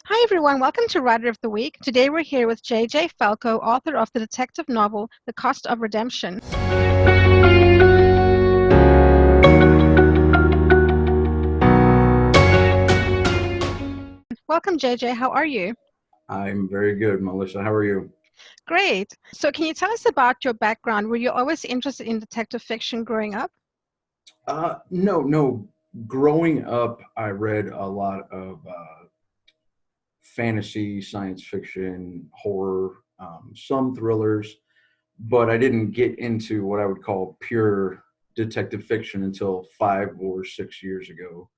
Hi everyone, welcome to Writer of the Week. Today we're here with J.J. Falco, author of the detective novel The Cost of Redemption. Welcome J.J., how are you? I'm very good, Melissa. How are you? Great. So can you tell us about your background? Were you always interested in detective fiction growing up? No. Growing up, I read a lot of fantasy, science fiction, horror, some thrillers, but I didn't get into what I would call pure detective fiction until 5 or 6 years ago,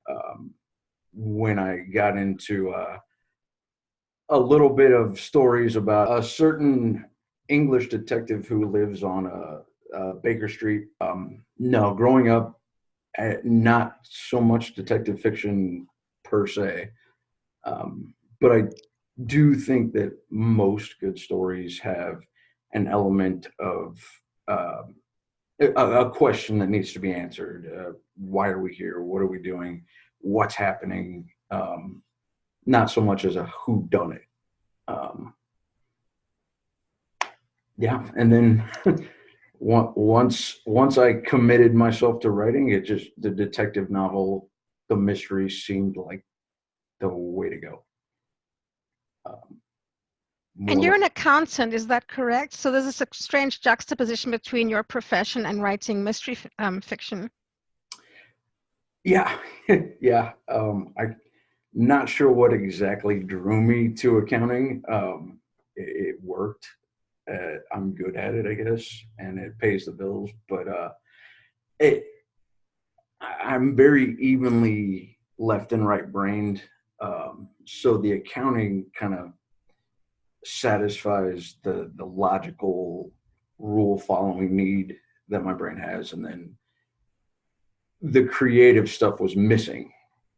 um, when I got into a little bit of stories about a certain English detective who lives on Baker Street. No, growing up, not so much detective fiction per se, but I do think that most good stories have an element of uh, a question that needs to be answered. Why are we here? What are we doing? What's happening? Not so much as a who done it. Um, yeah, and then once I committed myself to writing, it just the detective novel, the mystery seemed like the way to go. Um, And more you're like an accountant, is that correct? So there's this strange juxtaposition between your profession and writing mystery fiction. yeah, yeah. I'm not sure what exactly drew me to accounting. It worked. I'm good at it, I guess, and it pays the bills. But it I'm very evenly left and right brained. So the accounting kind of satisfies the logical rule following need that my brain has. And then the creative stuff was missing.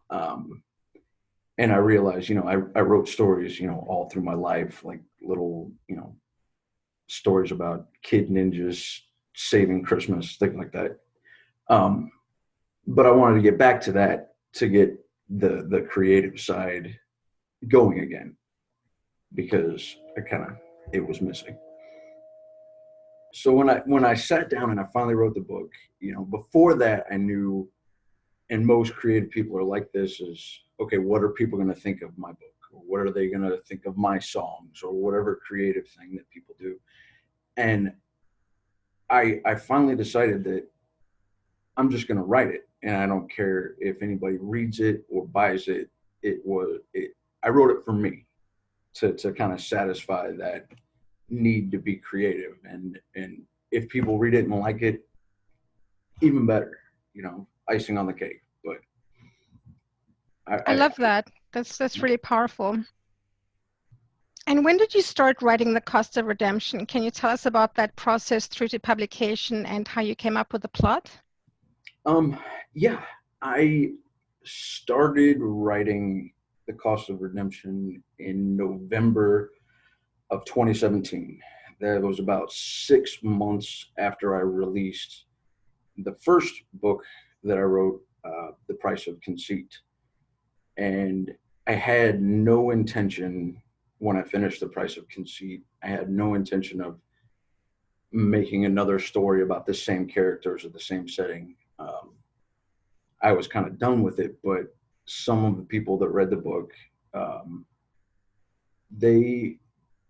Um, and I realized, I wrote stories, all through my life, like little, stories about kid ninjas saving Christmas, things like that. Um, but I wanted to get back to that to get the creative side going again because it was missing. So when I sat down and I finally wrote the book, before that I knew, and most creative people are like this, is okay, what are people going to think of my book? Or what are they going to think of my songs or whatever creative thing that people do? And I finally decided that I'm just going to write it, and I don't care if anybody reads it or buys it. I wrote it for me to kind of satisfy that need to be creative, and if people read it and like it, even better, icing on the cake. But I I love that. That's really powerful. And when did you start writing The Cost of Redemption? Can you tell us about that process through to publication and how you came up with the plot? um yeah, I started writing The Cost of Redemption in November of 2017. That was about 6 months after I released the first book that I wrote, The Price of Conceit. And I had no intention, when I finished The Price of Conceit, I had no intention of making another story about the same characters or the same setting. I was kind of done with it, but some of the people that read the book, um, they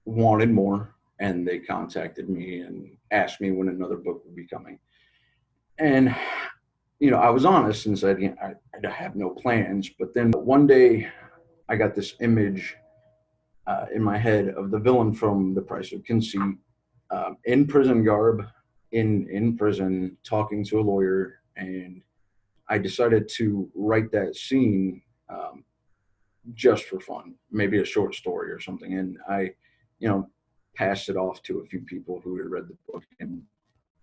wanted more, and they contacted me and asked me when another book would be coming. And I was honest and said, I have no plans. But then one day, I got this image in my head of the villain from The Price of Conceit, in prison garb, in prison, talking to a lawyer, and I decided to write that scene, just for fun, maybe a short story or something. And I, passed it off to a few people who had read the book, and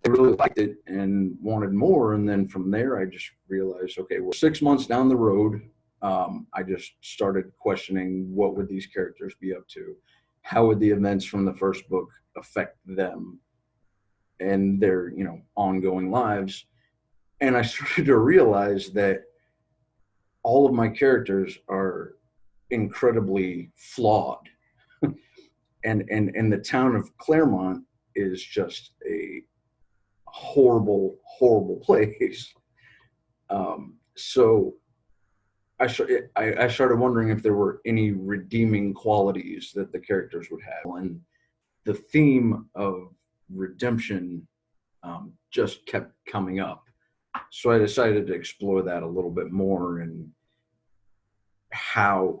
they really liked it and wanted more. And then from there, I just realized, okay, we're 6 months down the road. I just started questioning, what would these characters be up to? How would the events from the first book affect them and their, ongoing lives? And I started to realize that all of my characters are incredibly flawed. And the town of Claremont is just a horrible, horrible place. So I started wondering if there were any redeeming qualities that the characters would have. And the theme of redemption just kept coming up. So I decided to explore that a little bit more, and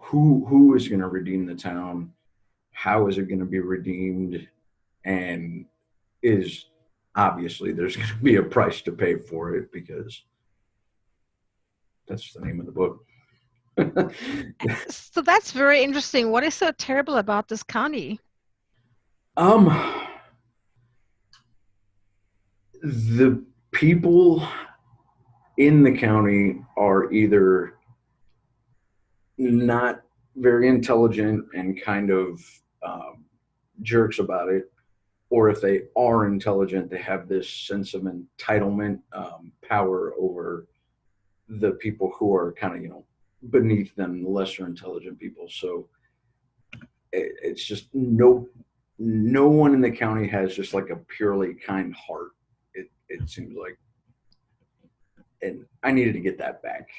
who is going to redeem the town, how is it going to be redeemed, and is obviously there's going to be a price to pay for it, because that's the name of the book. So that's very interesting. What is so terrible about this county? um the people in the county are either not very intelligent and kind of jerks about it, or if they are intelligent, they have this sense of entitlement, power over the people who are kind of, beneath them, the lesser intelligent people. So it's just no one in the county has just like a purely kind heart. It seems like, and I needed to get that back.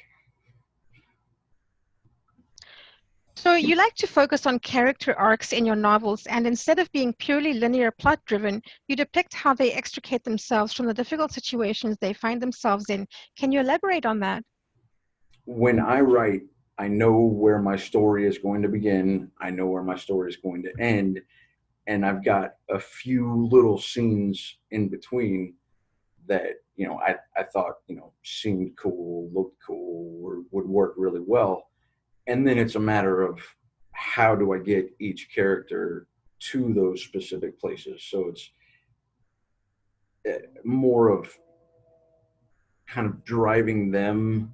So you like to focus on character arcs in your novels, and instead of being purely linear plot driven, you depict how they extricate themselves from the difficult situations they find themselves in. Can you elaborate on that? When I write, I know where my story is going to begin. I know where my story is going to end. And I've got a few little scenes in between that, I thought, seemed cool, looked cool, or would work really well. And then it's a matter of how do I get each character to those specific places. So it's more of kind of driving them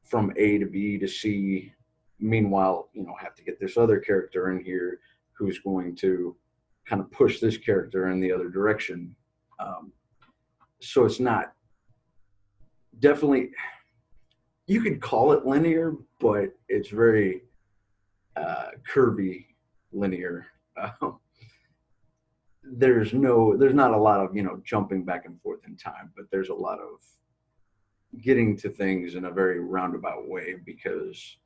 from A to B to C. Meanwhile, have to get this other character in here who's going to kind of push this character in the other direction. So it's not definitely, you could call it linear, but it's very curvy linear. There's not a lot of jumping back and forth in time, but there's a lot of getting to things in a very roundabout way, because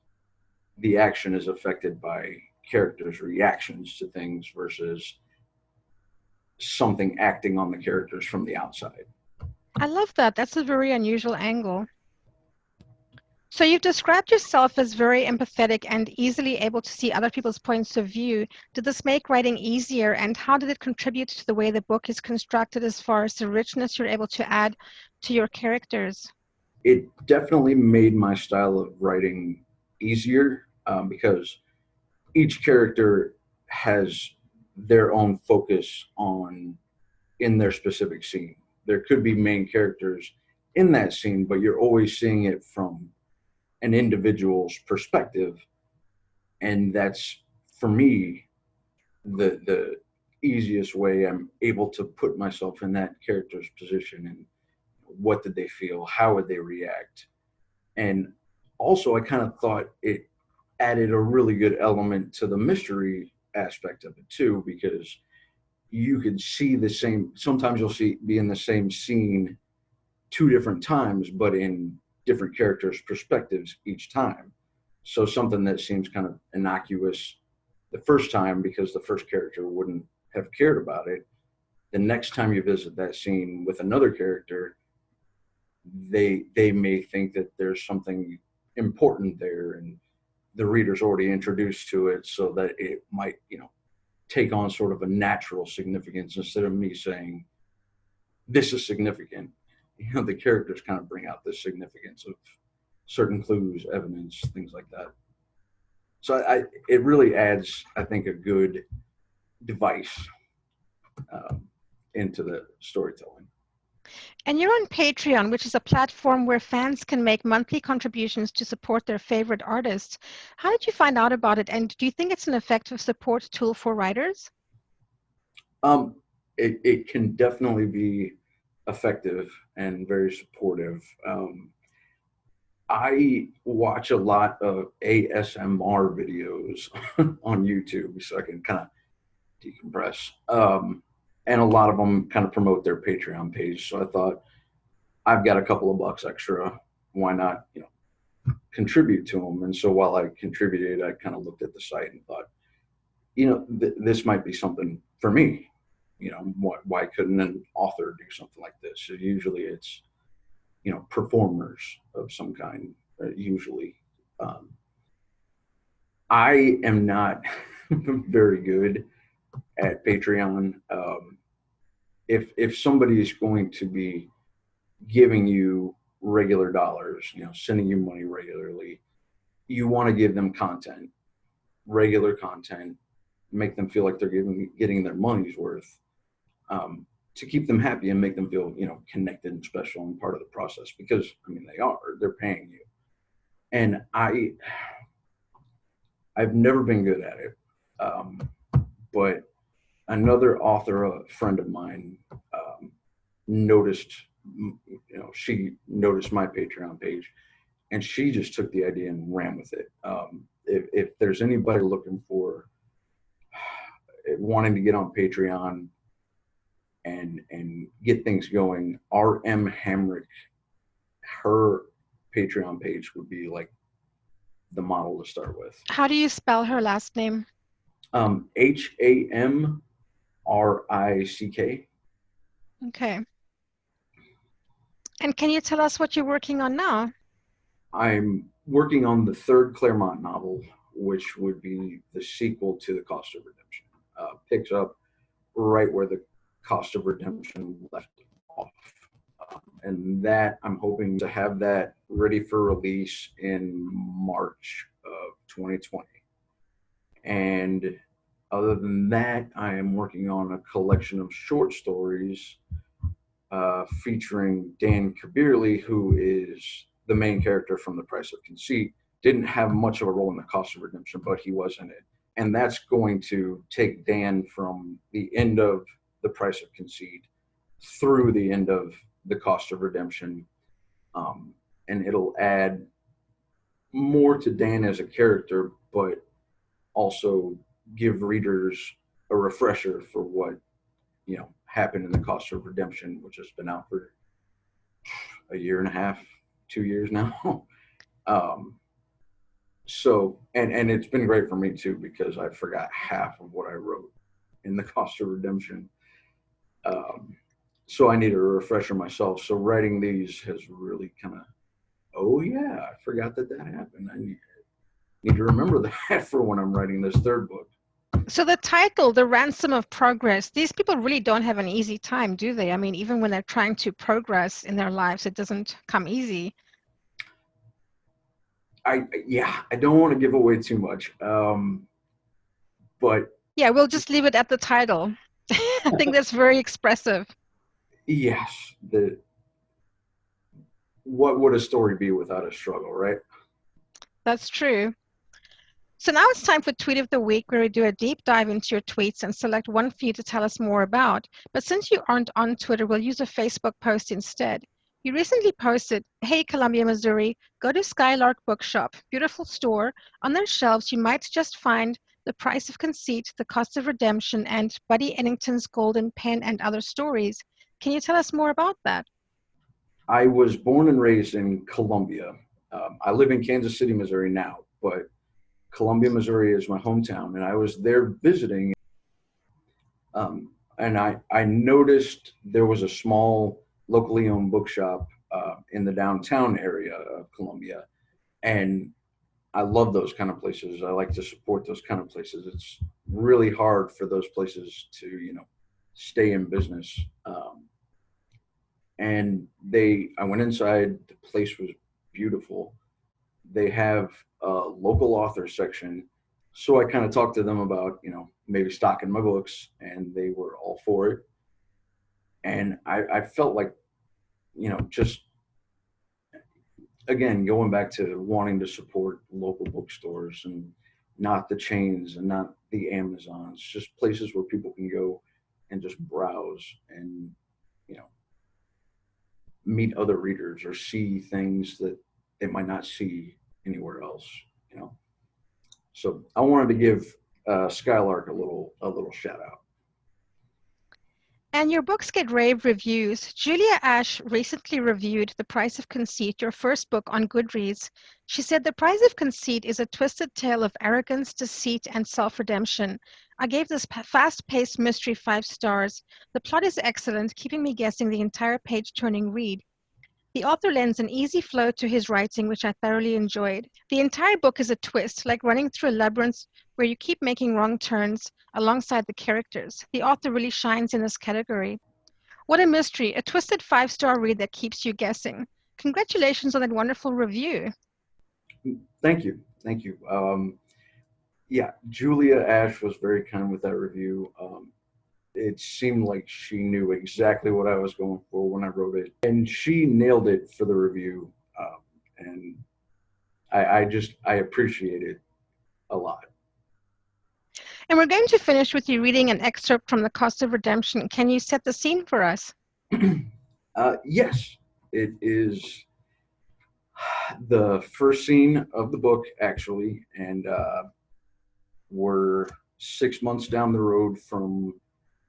the action is affected by characters' reactions to things versus something acting on the characters from the outside. I love that. That's a very unusual angle. So you've described yourself as very empathetic and easily able to see other people's points of view. Did this make writing easier, and how did it contribute to the way the book is constructed as far as the richness you're able to add to your characters? It definitely made my style of writing easier, because each character has their own focus on in their specific scene. There could be main characters in that scene, but you're always seeing it from an individual's perspective, and that's, for me, the easiest way I'm able to put myself in that character's position, and what did they feel, how would they react. And also I kind of thought it added a really good element to the mystery aspect of it too, because you could see the same, sometimes you'll be in the same scene two different times, but in different characters' perspectives each time. So something that seems kind of innocuous the first time because the first character wouldn't have cared about it, the next time you visit that scene with another character, they may think that there's something important there, and the reader's already introduced to it, so that it might take on sort of a natural significance instead of me saying this is significant. The characters kind of bring out the significance of certain clues, evidence, things like that. So it really adds, I think, a good device into the storytelling. And you're on Patreon, which is a platform where fans can make monthly contributions to support their favorite artists. How did you find out about it, and do you think it's an effective support tool for writers? It can definitely be effective and very supportive. I watch a lot of ASMR videos on YouTube so I can kind of decompress. And a lot of them kind of promote their Patreon page. So I thought, I've got a couple of bucks extra. Why not, contribute to them? And so while I contributed, I kind of looked at the site and thought, this might be something for me. Why couldn't an author do something like this? So usually it's, performers of some kind, usually. Um, I am not very good at Patreon. If somebody is going to be giving you regular dollars, sending you money regularly, you want to give them content, regular content, make them feel like they're getting their money's worth, to keep them happy and make them feel, connected and special and part of the process, because they're paying you. And I've never been good at it. But another author, a friend of mine, noticed, she noticed my Patreon page, and she just took the idea and ran with it. If there's anybody looking for, wanting to get on Patreon and get things going, R.M. Hamrick, her Patreon page would be like the model to start with. How do you spell her last name? Hamrick. Okay. And can you tell us what you're working on now? I'm working on the third Claremont novel, which would be the sequel to The Cost of Redemption. Picks up right where the Cost of Redemption left off. And that, I'm hoping to have that ready for release in March of 2020. And other than that, I am working on a collection of short stories featuring Dan Kabirli, who is the main character from The Price of Conceit. Didn't have much of a role in The Cost of Redemption, but he was in it. And that's going to take Dan from the end of The Price of Conceit through the end of The Cost of Redemption. And it'll add more to Dan as a character, but also give readers a refresher for what happened in The Cost of Redemption, which has been out for a year and a half, 2 years now. So and it's been great for me too, because I forgot half of what I wrote in The Cost of Redemption. So I need a refresher myself. So writing these has really kind of, oh yeah, I forgot that happened. I need to remember that for when I'm writing this third book. So the title, The Ransom of Progress, these people really don't have an easy time, do they? I mean, even when they're trying to progress in their lives, it doesn't come easy. I don't want to give away too much. But yeah, we'll just leave it at the title. I think that's very expressive. Yes. What would a story be without a struggle, right? That's true. So now it's time for Tweet of the Week, where we do a deep dive into your tweets and select one for you to tell us more about. But since you aren't on Twitter, we'll use a Facebook post instead. You recently posted, "Hey, Columbia, Missouri, go to Skylark Bookshop, beautiful store. On their shelves, you might just find The Price of Conceit, The Cost of Redemption, and Buddy Ennington's Golden Pen and Other Stories." Can you tell us more about that? I was born and raised in Columbia. I live in Kansas City, Missouri now, but Columbia, Missouri is my hometown, and I was there visiting. And I noticed there was a small locally owned bookshop in the downtown area of Columbia. And I love those kind of places. I like to support those kind of places. It's really hard for those places to, stay in business. And I went inside, the place was beautiful. They have a local author section. So I kind of talked to them about, maybe stocking my books, and they were all for it. And I felt like, just again, going back to wanting to support local bookstores and not the chains and not the Amazons, just places where people can go and just browse and, meet other readers or see things that they might not see anywhere else, you know. So I wanted to give Skylark a little shout out. And your books get rave reviews. Julia Ash recently reviewed The Price of Conceit, your first book, on Goodreads. She said, "The Price of Conceit is a twisted tale of arrogance, deceit, and self-redemption. I gave this fast-paced mystery 5 stars. The plot is excellent, keeping me guessing the entire page-turning read. The author lends an easy flow to his writing, which I thoroughly enjoyed. The entire book is a twist, like running through a labyrinth where you keep making wrong turns alongside the characters. The author really shines in this category. What a mystery, a twisted 5-star read that keeps you guessing. Congratulations on that wonderful review." Thank you. Thank you. Yeah, Julia Ash was very kind with that review. It seemed like she knew exactly what I was going for when I wrote it, and she nailed it for the review. And I appreciate it a lot. And we're going to finish with you reading an excerpt from The Cost of Redemption. Can you set the scene for us? Yes, it is the first scene of the book, actually, and we're 6 months down the road from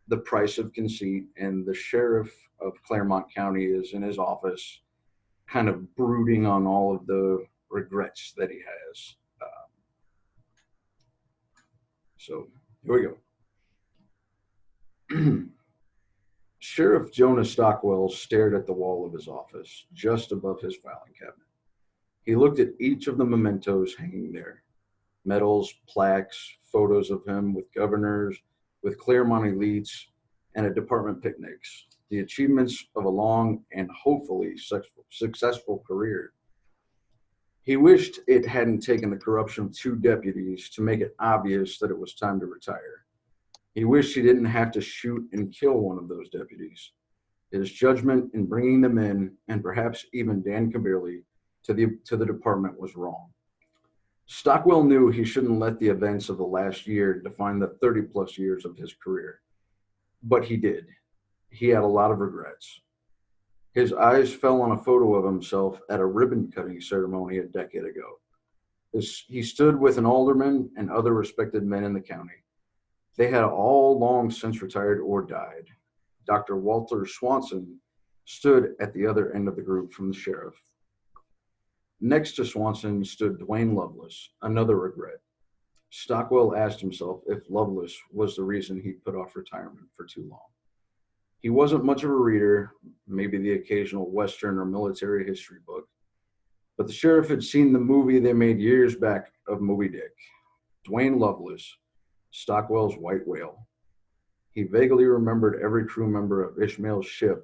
The Price of Conceit, and the sheriff of Claremont County is in his office, kind of brooding on all of the regrets that he has. So here we go. Sheriff Jonah Stockwell stared at the wall of his office, just above his filing cabinet. He looked at each of the mementos hanging there: medals, plaques, photos of him with governors, with Claremont elites, and at department picnics, the achievements of a long and hopefully successful career. He wished it hadn't taken the corruption of 2 deputies to make it obvious that it was time to retire. He wished he didn't have to shoot and kill one of those deputies. His judgment in bringing them in, and perhaps even Dan Cabirley, to the department was wrong. Stockwell knew he shouldn't let the events of the last year define the 30-plus years of his career. But he did. He had a lot of regrets. His eyes fell on a photo of himself at a ribbon-cutting ceremony a decade ago. He stood with an alderman and other respected men in the county. They had all long since retired or died. Dr. Walter Swanson stood at the other end of the group from the sheriff. Next to Swanson stood Dwayne Lovelace, another regret. Stockwell asked himself if Lovelace was the reason he put off retirement for too long. He wasn't much of a reader, maybe the occasional Western or military history book, but the sheriff had seen the movie they made years back of Moby Dick. Dwayne Lovelace, Stockwell's white whale. He vaguely remembered every crew member of Ishmael's ship,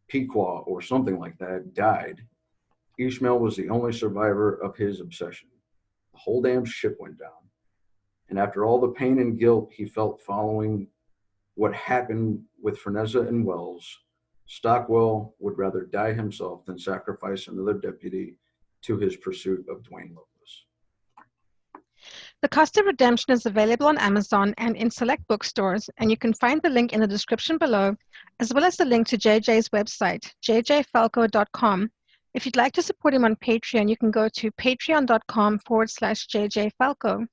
Pequod or something like that, died. Ishmael was the only survivor of his obsession. The whole damn ship went down. And after all the pain and guilt he felt following what happened with Ferneza and Wells, Stockwell would rather die himself than sacrifice another deputy to his pursuit of Dwayne Lovelace. The Cost of Redemption is available on Amazon and in select bookstores, and you can find the link in the description below, as well as the link to JJ's website, jjfalco.com. If you'd like to support him on Patreon, you can go to patreon.com/jjfalco.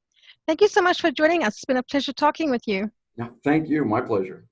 Thank you so much for joining us. It's been a pleasure talking with you. Yeah, thank you. My pleasure.